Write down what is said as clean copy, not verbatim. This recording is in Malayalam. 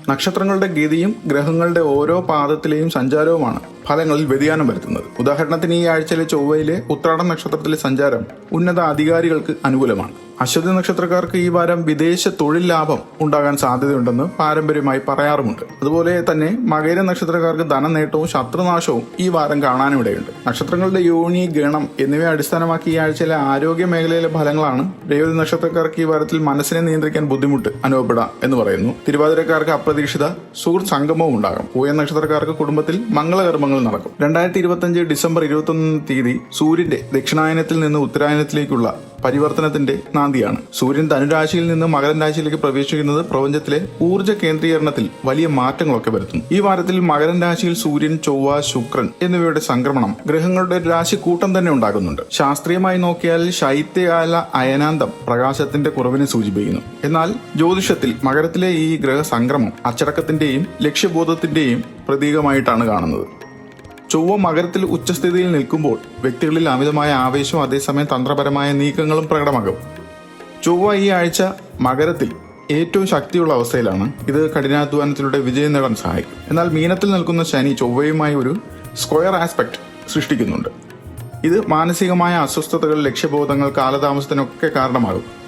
നക്ഷത്രങ്ങളുടെ ഗതിയും ഗ്രഹങ്ങളുടെ ഓരോ പാദത്തിലെയും സഞ്ചാരവുമാണ് ഫലങ്ങളിൽ വ്യതിയാനം വരുത്തുന്നത്. ഉദാഹരണത്തിന് ഈ ആഴ്ചയിലെ ചൊവ്വയിലെ ഉത്രാടം നക്ഷത്രത്തിലെ സഞ്ചാരം ഉന്നത അധികാരികൾക്ക് അനുകൂലമാണ്. അശ്വതി നക്ഷത്രക്കാർക്ക് ഈ വാരം വിദേശ തൊഴിൽ ലാഭം ഉണ്ടാകാൻ സാധ്യതയുണ്ടെന്ന് പാരമ്പര്യമായി പറയാറുമുണ്ട്. അതുപോലെ തന്നെ മകര നക്ഷത്രക്കാർക്ക് ധനനേട്ടവും ശത്രുനാശവും ഈ വാരം കാണാനിടയുണ്ട്. നക്ഷത്രങ്ങളുടെ യോനി, ഗണം എന്നിവയെ അടിസ്ഥാനമാക്കി ഈ ആഴ്ചയിലെ ആരോഗ്യ മേഖലയിലെ ഫലങ്ങളാണ്. രേവതി നക്ഷത്രക്കാർക്ക് ഈ വാരത്തിൽ മനസ്സിനെ നിയന്ത്രിക്കാൻ ബുദ്ധിമുട്ട് അനുഭവപ്പെടാം എന്ന് പറയുന്നു. തിരുവാതിരക്കാർക്ക് അപ്രതീക്ഷിത സുഹൃത്ത് സംഗമവും ഉണ്ടാകും. പൂയ നക്ഷത്രക്കാർക്ക് കുടുംബത്തിൽ മംഗളകർമ്മങ്ങൾ നടക്കും. 2025 ഡിസംബർ 21 സൂര്യന്റെ ദക്ഷിണായനത്തിൽ നിന്ന് ഉത്തരായനത്തിലേക്കുള്ള പരിവർത്തനത്തിന്റെ നാന്ദിയാണ്. സൂര്യൻ ധനുരാശിയിൽ നിന്ന് മകരൻ രാശിയിലേക്ക് പ്രവേശിക്കുന്നത് പ്രപഞ്ചത്തിലെ ഊർജ്ജ കേന്ദ്രീകരണത്തിൽ വലിയ മാറ്റങ്ങളൊക്കെ വരുത്തുന്നു. ഈ വാരത്തിൽ മകരൻ രാശിയിൽ സൂര്യൻ, ചൊവ്വ, ശുക്രൻ എന്നിവയുടെ സംക്രമണം ഗ്രഹങ്ങളുടെ രാശിക്കൂട്ടം തന്നെ ഉണ്ടാകുന്നുണ്ട്. ശാസ്ത്രീയമായി നോക്കിയാൽ ശൈത്യകാല അയനാന്തം പ്രകാശത്തിന്റെ കുറവിനെ സൂചിപ്പിക്കുന്നു. എന്നാൽ ജ്യോതിഷത്തിൽ മകരത്തിലെ ഈ ഗ്രഹ സംക്രമം അച്ചടക്കത്തിന്റെയും ലക്ഷ്യബോധത്തിന്റെയും പ്രതീകമായിട്ടാണ് കാണുന്നത്. ചൊവ്വ മകരത്തിൽ ഉച്ചസ്ഥിതിയിൽ നിൽക്കുമ്പോൾ വ്യക്തികളിൽ അമിതമായ ആവേശവും അതേസമയം തന്ത്രപരമായ നീക്കങ്ങളും പ്രകടമാകും. ചൊവ്വ ഈ ആഴ്ച മകരത്തിൽ ഏറ്റവും ശക്തിയുള്ള അവസ്ഥയിലാണ്. ഇത് കഠിനാധ്വാനത്തിലൂടെ വിജയം നേടാൻ സഹായിക്കും. എന്നാൽ മീനത്തിൽ നിൽക്കുന്ന ശനി ചൊവ്വയുമായി ഒരു സ്ക്വയർ ആസ്പെക്ട് സൃഷ്ടിക്കുന്നുണ്ട്. ഇത് മാനസികമായ അസ്വസ്ഥതകൾ, ലക്ഷ്യബോധങ്ങൾ, കാലതാമസത്തിനൊക്കെ കാരണമാകും.